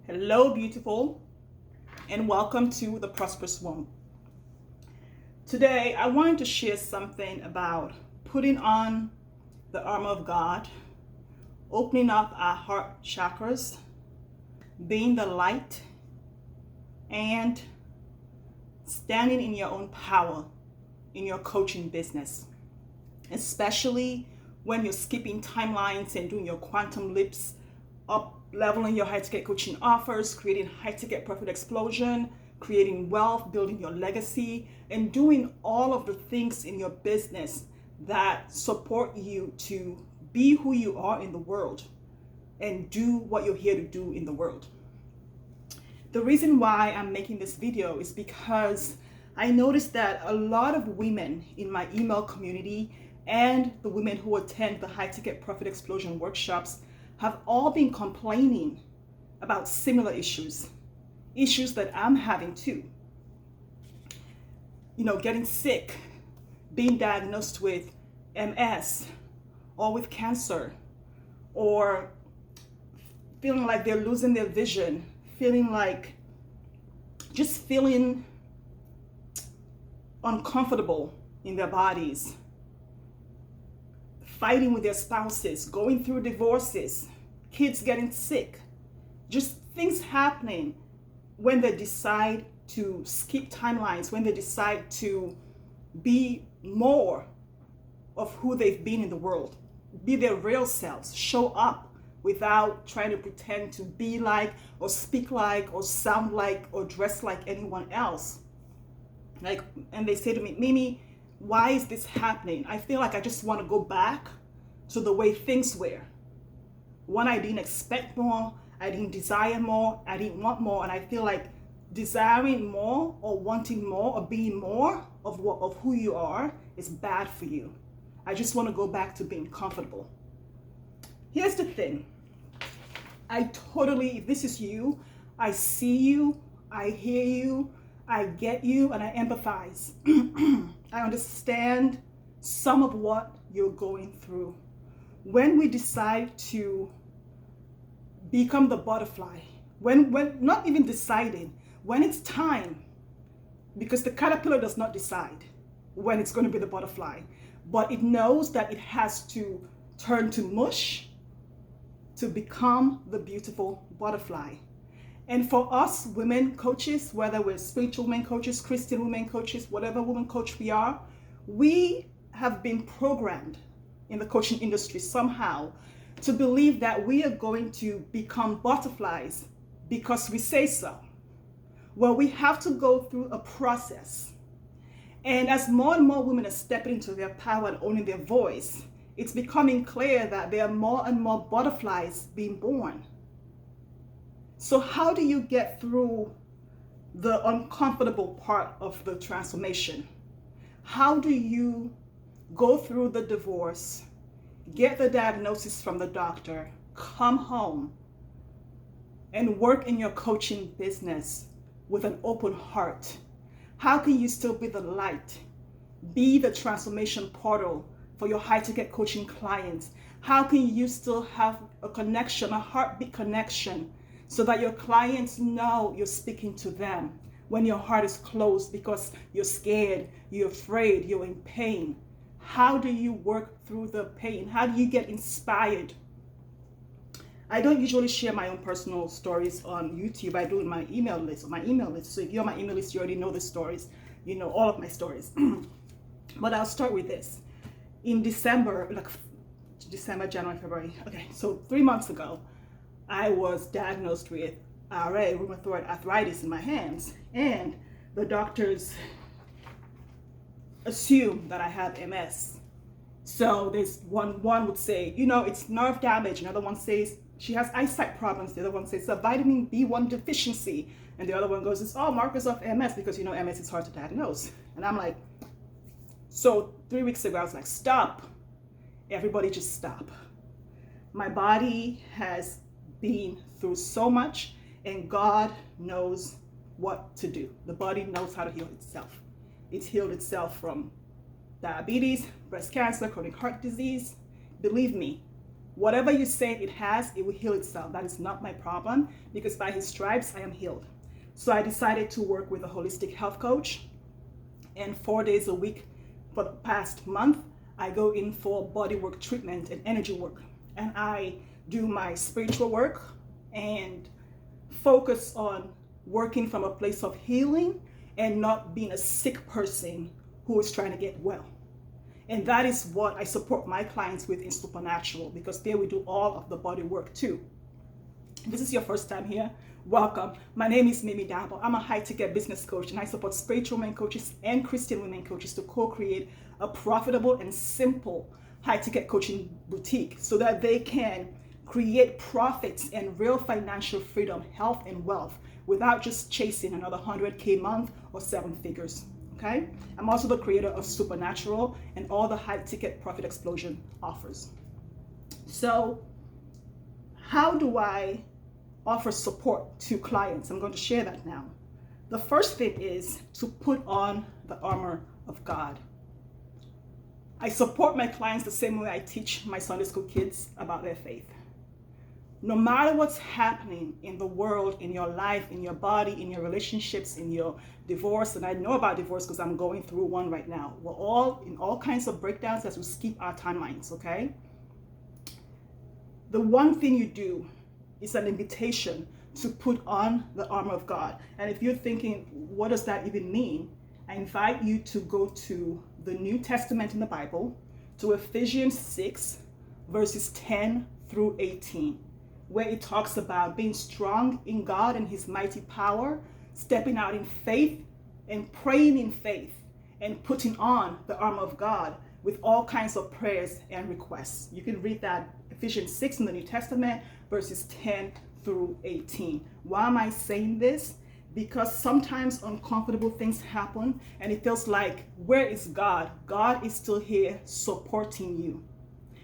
Hello, beautiful, and welcome to the Prosperous Womb. Today, I wanted to share something about putting on the armor of God, opening up our heart chakras, being the light, and standing in your own power in your coaching business, especially when you're skipping timelines and doing your quantum leaps, up leveling your high ticket coaching offers, creating high ticket profit explosion, creating wealth, building your legacy, and doing all of the things in your business that support you to be who you are in the world and do what you're here to do in the world. The reason why I'm making this video is because I noticed that a lot of women in my email community and the women who attend the high ticket profit explosion workshops have all been complaining about similar issues that I'm having too. Getting sick, being diagnosed with MS or with cancer, or feeling like they're losing their vision, feeling uncomfortable in their bodies, fighting with their spouses, going through divorces, kids getting sick, just things happening when they decide to skip timelines, when they decide to be more of who they've been in the world, be their real selves, show up without trying to pretend to be like or speak like or sound like or dress like anyone else. And they say to me, Mimi, why is this happening? I feel like I just want to go back to the way things were. When I didn't expect more, I didn't desire more, I didn't want more, and I feel like desiring more or wanting more or being more of who you are is bad for you. I just want to go back to being comfortable. Here's the thing. If this is you, I see you, I hear you, I get you, and I empathize. I understand some of what you're going through. When we decide to become the butterfly, when not even deciding, when it's time, because the caterpillar does not decide when it's going to be the butterfly, but it knows that it has to turn to mush to become the beautiful butterfly. And for us women coaches, whether we're spiritual women coaches, Christian women coaches, whatever women coach we are, we have been programmed in the coaching industry somehow to believe that we are going to become butterflies because we say so. Well, we have to go through a process. And as more and more women are stepping into their power and owning their voice, it's becoming clear that there are more and more butterflies being born. So how do you get through the uncomfortable part of the transformation? How do you go through the divorce, get the diagnosis from the doctor, come home, and work in your coaching business with an open heart? How can you still be the light, be the transformation portal for your high ticket coaching clients? How can you still have a connection, a heartbeat connection, so that your clients know you're speaking to them when your heart is closed because you're scared, you're afraid, you're in pain? How do you work through the pain? How do you get inspired? I don't usually share my own personal stories on YouTube. I do in my email list. So if you're on my email list, you already know the stories. You know all of my stories. But I'll start with this. In December, January, February. Okay, so 3 months ago, I was diagnosed with RA, rheumatoid arthritis in my hands, and the doctors assume that I have MS. So there's one would say, it's nerve damage. Another one says she has eyesight problems. The other one says it's a vitamin B1 deficiency. And the other one goes, it's all markers of MS because MS is hard to diagnose. And I'm like, so 3 weeks ago, I was like, stop. Everybody just stop. My body has been through so much, and God knows what to do. The body knows how to heal itself. It's healed itself from diabetes, breast cancer, chronic heart disease. Believe me, Whatever you say it has, it will heal itself. That is not my problem, because by his stripes, I am healed. So I decided to work with a holistic health coach, and 4 days a week for the past month, I go in for body work treatment and energy work. And I do my spiritual work and focus on working from a place of healing and not being a sick person who is trying to get well. And that is what I support my clients with in Supernatural, because there we do all of the body work too. If this is your first time here, welcome. My name is Mimi Dabo. I'm a high-ticket business coach, and I support spiritual women coaches and Christian women coaches to co-create a profitable and simple high-ticket coaching boutique so that they can create profits and real financial freedom, health, and wealth without just chasing another 100K month or 7 figures. Okay? I'm also the creator of Supernatural and all the high-ticket profit explosion offers. So how do I offer support to clients? I'm going to share that now. The first thing is to put on the armor of God. I support my clients the same way I teach my Sunday school kids about their faith. No matter what's happening in the world, in your life, in your body, in your relationships, in your divorce, and I know about divorce because I'm going through one right now. We're all in all kinds of breakdowns as we skip our timelines, okay? The one thing you do is an invitation to put on the armor of God. And if you're thinking, what does that even mean? I invite you to go to the New Testament in the Bible, to Ephesians 6, verses 10 through 18. Where it talks about being strong in God and his mighty power, stepping out in faith and praying in faith and putting on the armor of God with all kinds of prayers and requests. You can read that Ephesians 6 in the New Testament, verses 10 through 18. Why am I saying this? Because sometimes uncomfortable things happen and it feels like, where is God? God is still here supporting you.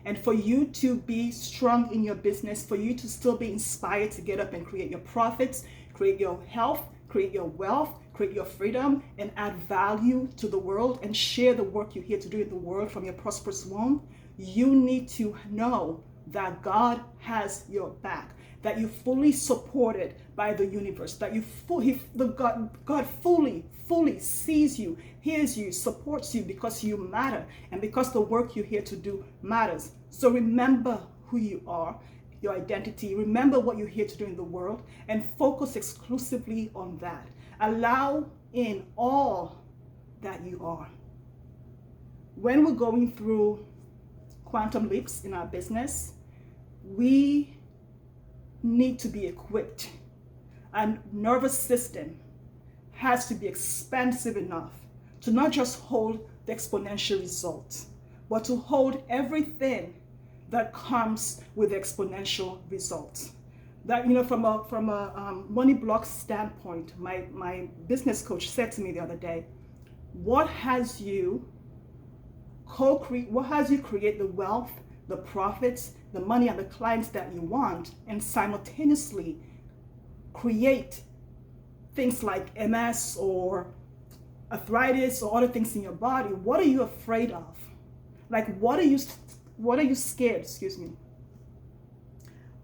And for you to be strong in your business, for you to still be inspired to get up and create your profits, create your health, create your wealth, create your freedom, and add value to the world and share the work you're here to do in the world from your prosperous womb, you need to know that God has your back, that you're fully supported by the universe, that God fully sees you, hears you, supports you because you matter and because the work you're here to do matters. So remember who you are, your identity. Remember what you're here to do in the world and focus exclusively on that. Allow in all that you are. When we're going through quantum leaps in our business, we need to be equipped. Our nervous system has to be expansive enough to not just hold the exponential results, but to hold everything that comes with exponential results. That, from a money block standpoint, my business coach said to me the other day, what has you create the wealth, the profits, the money, and the clients that you want, and simultaneously create things like MS or arthritis or other things in your body? What are you afraid of? Like, what are you scared,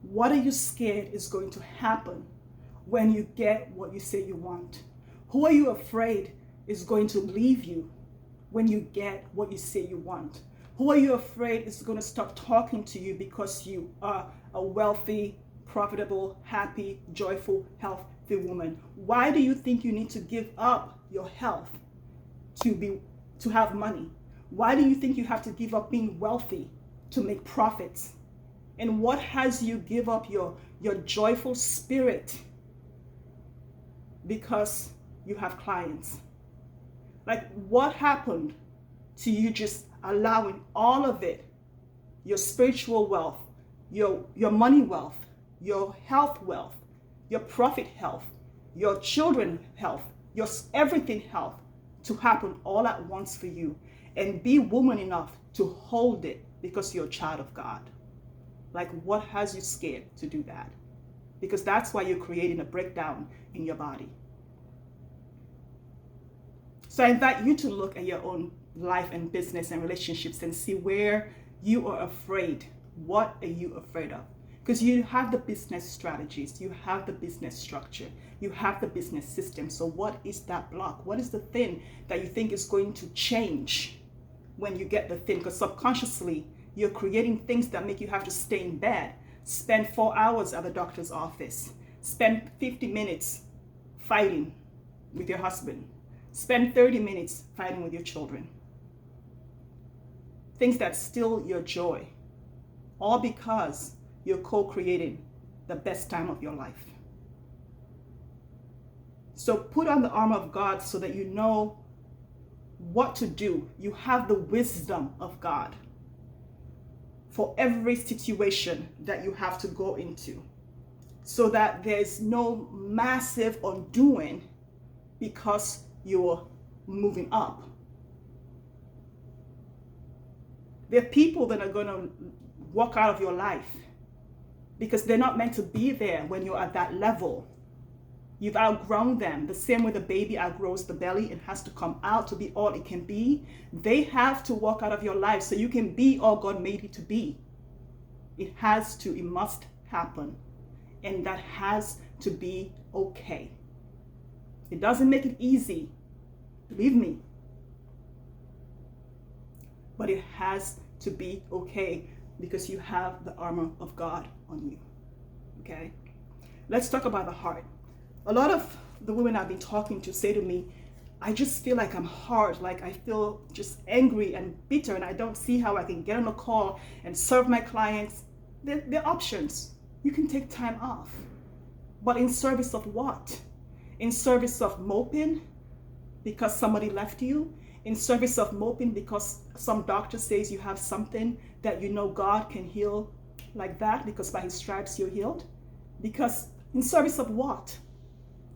What are you scared is going to happen when you get what you say you want? Who are you afraid is going to leave you when you get what you say you want? Who are you afraid is going to stop talking to you because you are a wealthy, profitable, happy, joyful, healthy woman? Why do you think you need to give up your health to have money? Why do you think you have to give up being wealthy to make profits? And what has you give up your joyful spirit because you have clients? Like, what happened to you just allowing all of it, your spiritual wealth, your money wealth, your health wealth, your profit health, your children health, your everything health, to happen all at once for you, and be woman enough to hold it because you're a child of God? Like, what has you scared to do that? Because that's why you're creating a breakdown in your body. So I invite you to look at your own life and business and relationships and see where you are afraid What are you afraid of? Because you have the business strategies, you have the business structure, you have the business system. So what is that block? What is the thing that you think is going to change when you get the thing? Because subconsciously, you're creating things that make you have to stay in bed, spend 4 hours at the doctor's office, spend 50 minutes fighting with your husband, spend 30 minutes fighting with your children. Things that steal your joy, all because you're co-creating the best time of your life. So put on the armor of God so that you know what to do. You have the wisdom of God for every situation that you have to go into, so that there's no massive undoing because you're moving up. There are people that are going to walk out of your life because they're not meant to be there when you're at that level. You've outgrown them. The same way the baby outgrows the belly and has to come out to be all it can be. They have to walk out of your life so you can be all God made you to be. It must happen. And that has to be okay. It doesn't make it easy, believe me. But it has to be okay because you have the armor of God on you. Okay? Let's talk about the heart. A lot of the women I've been talking to say to me, I just feel like I'm hard, like I feel just angry and bitter, and I don't see how I can get on a call and serve my clients. There are options. You can take time off. But in service of what? In service of moping because somebody left you? In service of moping because some doctor says you have something that you know God can heal like that because by his stripes you're healed? Because in service of what?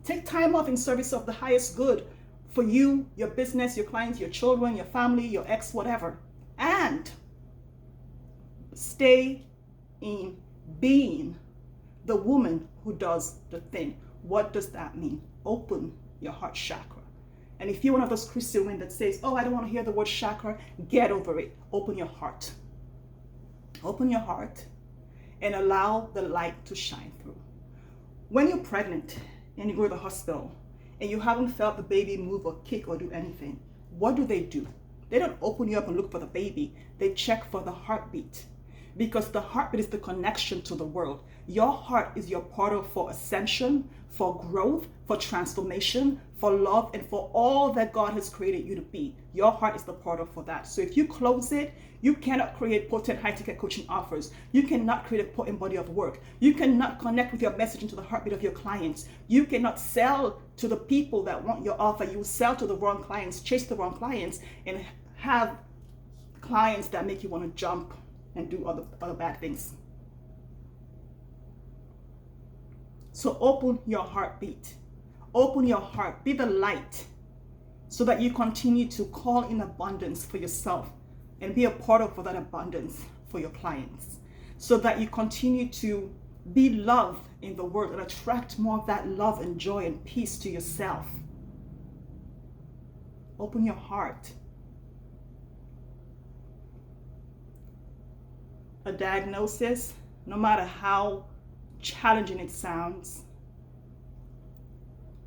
Take time off in service of the highest good for you, your business, your clients, your children, your family, your ex, whatever. And stay in being the woman who does the thing. What does that mean? Open your heart chakra. And if you're one of those Christian women that says, oh, I don't want to hear the word chakra, get over it. Open your heart. Open your heart and allow the light to shine through. When you're pregnant and you go to the hospital and you haven't felt the baby move or kick or do anything, what do? They don't open you up and look for the baby. They check for the heartbeat, because the heartbeat is the connection to the world. Your heart is your portal for ascension, for growth, for transformation, for love, and for all that God has created you to be. Your heart is the portal for that. So if you close it, you cannot create potent high-ticket coaching offers. You cannot create a potent body of work. You cannot connect with your message into the heartbeat of your clients. You cannot sell to the people that want your offer. You sell to the wrong clients, chase the wrong clients, and have clients that make you want to jump and do other bad things. So open your heartbeat. Open your heart. Be the light so that you continue to call in abundance for yourself and be a portal for that abundance for your clients. So that you continue to be love in the world and attract more of that love and joy and peace to yourself. Open your heart. A diagnosis, no matter how challenging it sounds,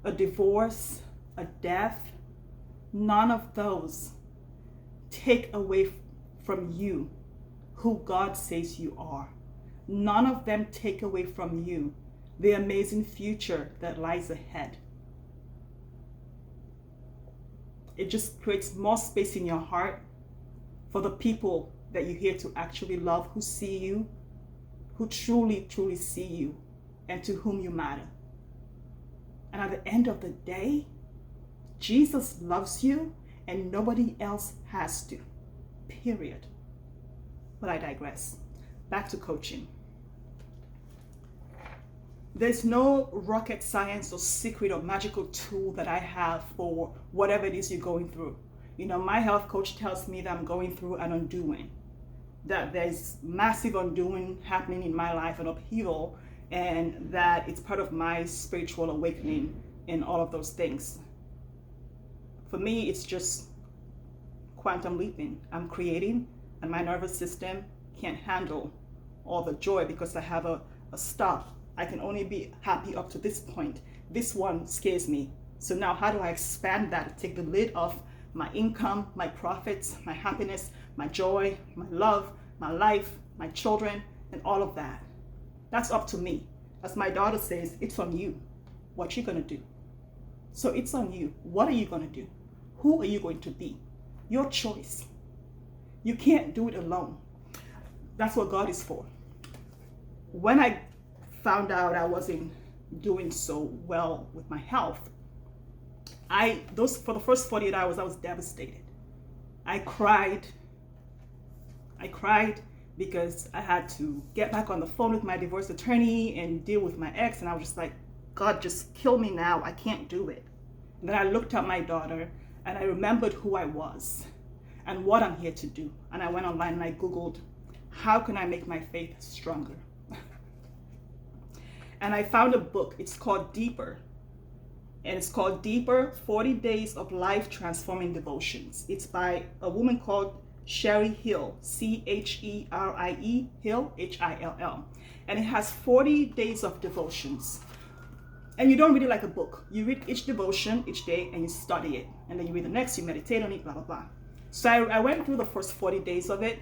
a divorce, a death, none of those take away from you who God says you are. None of them take away from you the amazing future that lies ahead. It just creates more space in your heart for the people that you're here to actually love, who see you, who truly, truly see you, and to whom you matter. And at the end of the day, Jesus loves you and nobody else has to. Period. But I digress. Back to coaching. There's no rocket science or secret or magical tool that I have for whatever it is you're going through. You know, my health coach tells me that I'm going through an undoing, that there's massive undoing happening in my life, an upheaval, and that it's part of my spiritual awakening and all of those things. For me, it's just quantum leaping. I'm creating, and my nervous system can't handle all the joy because I have a stop. I can only be happy up to this point. This one scares me. So now how do I expand that? Take the lid off my income, my profits, my happiness, my joy, my love, my life, my children, and all of that. That's up to me. As my daughter says, it's on you. What you gonna do? So it's on you. What are you gonna do? Who are you going to be? Your choice. You can't do it alone. That's what God is for. When I found out I wasn't doing so well with my health, for the first 48 hours, I was devastated. I cried because I had to get back on the phone with my divorce attorney and deal with my ex, and I was just like, God, just kill me now. I can't do it. And then I looked at my daughter and I remembered who I was and what I'm here to do. And I went online and I Googled, how can I make my faith stronger? And I found a book. It's called Deeper. And it's called Deeper, 40 Days of Life Transforming Devotions. It's by a woman called Sherry Hill, Cherie Hill, Hill. And it has 40 days of devotions. And you don't read it like a book. You read each devotion each day and you study it. And then you read the next, you meditate on it, blah, blah, blah. So I went through the first 40 days of it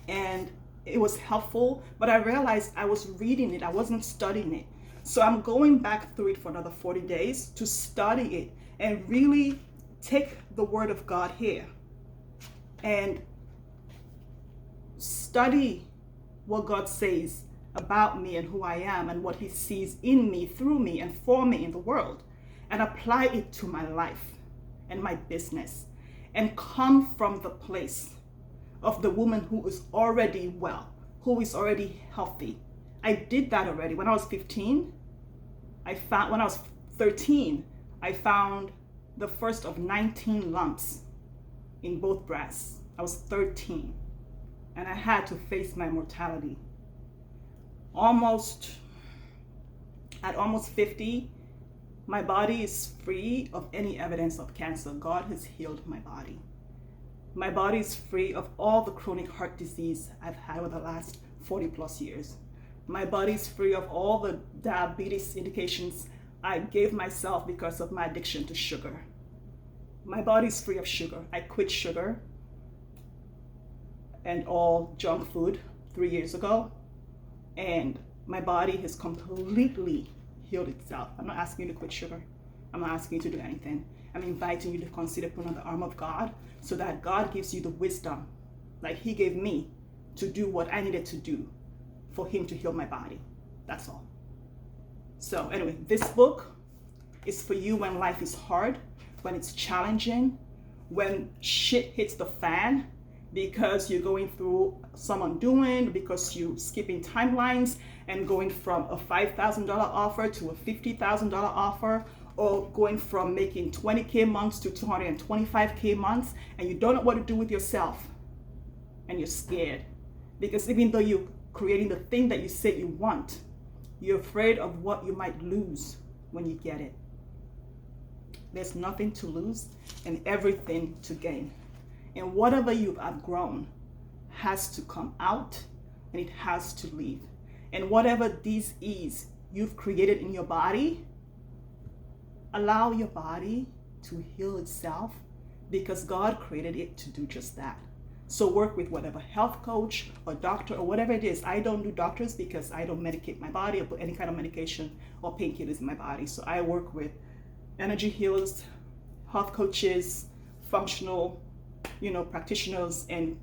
and it was helpful, but I realized I was reading it, I wasn't studying it. So I'm going back through it for another 40 days to study it and really take the word of God here and study what God says about me and who I am and what he sees in me, through me, and for me in the world, and apply it to my life and my business and come from the place of the woman who is already well, who is already healthy. I did that already. When I was 15, when I was 13, I found the first of 19 lumps in both breasts. I was 13 and I had to face my mortality. At almost 50, my body is free of any evidence of cancer. God has healed my body. My body is free of all the chronic heart disease I've had over the last 40 plus years. My body is free of all the diabetes indications I gave myself because of my addiction to sugar. My body is free of sugar. I quit sugar and all junk food 3 years ago. And my body has completely healed itself. I'm not asking you to quit sugar. I'm not asking you to do anything. I'm inviting you to consider putting on the armor of God so that God gives you the wisdom, like he gave me, to do what I needed to do for him to heal my body. That's all. So anyway, this book is for you when life is hard, when it's challenging, when shit hits the fan, because you're going through some undoing, because you're skipping timelines and going from a $5,000 offer to a $50,000 offer, or going from making 20K months to 225K months, and you don't know what to do with yourself, and you're scared. Because even though you're creating the thing that you say you want, you're afraid of what you might lose when you get it. There's nothing to lose and everything to gain. And whatever you've outgrown has to come out and it has to leave. And whatever disease you've created in your body, allow your body to heal itself because God created it to do just that. So work with whatever health coach or doctor or whatever it is. I don't do doctors because I don't medicate my body or put any kind of medication or painkillers in my body. So I work with energy healers, health coaches, functional practitioners, and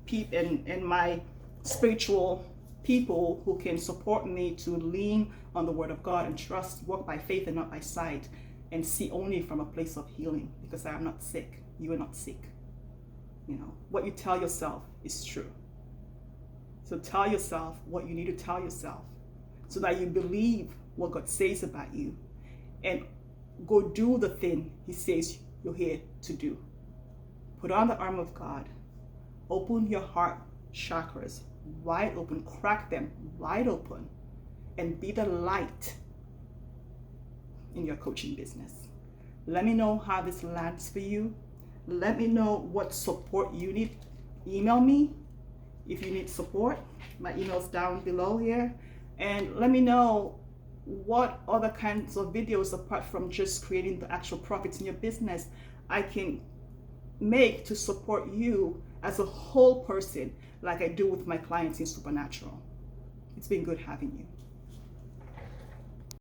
my spiritual people who can support me to lean on the word of God and trust, walk by faith and not by sight, and see only from a place of healing, because I am not sick. You are not sick. What you tell yourself is true. So tell yourself what you need to tell yourself so that you believe what God says about you and go do the thing he says you're here to do. Put on the armor of God. Open your heart chakras wide open. Crack them wide open. And be the light in your coaching business. Let me know how this lands for you. Let me know what support you need. Email me. if you need support. My email's down below here. And let me know what other kinds of videos, apart from just creating the actual profits in your business, I can make to support you as a whole person, like I do with my clients in Supernatural. It's been good having you.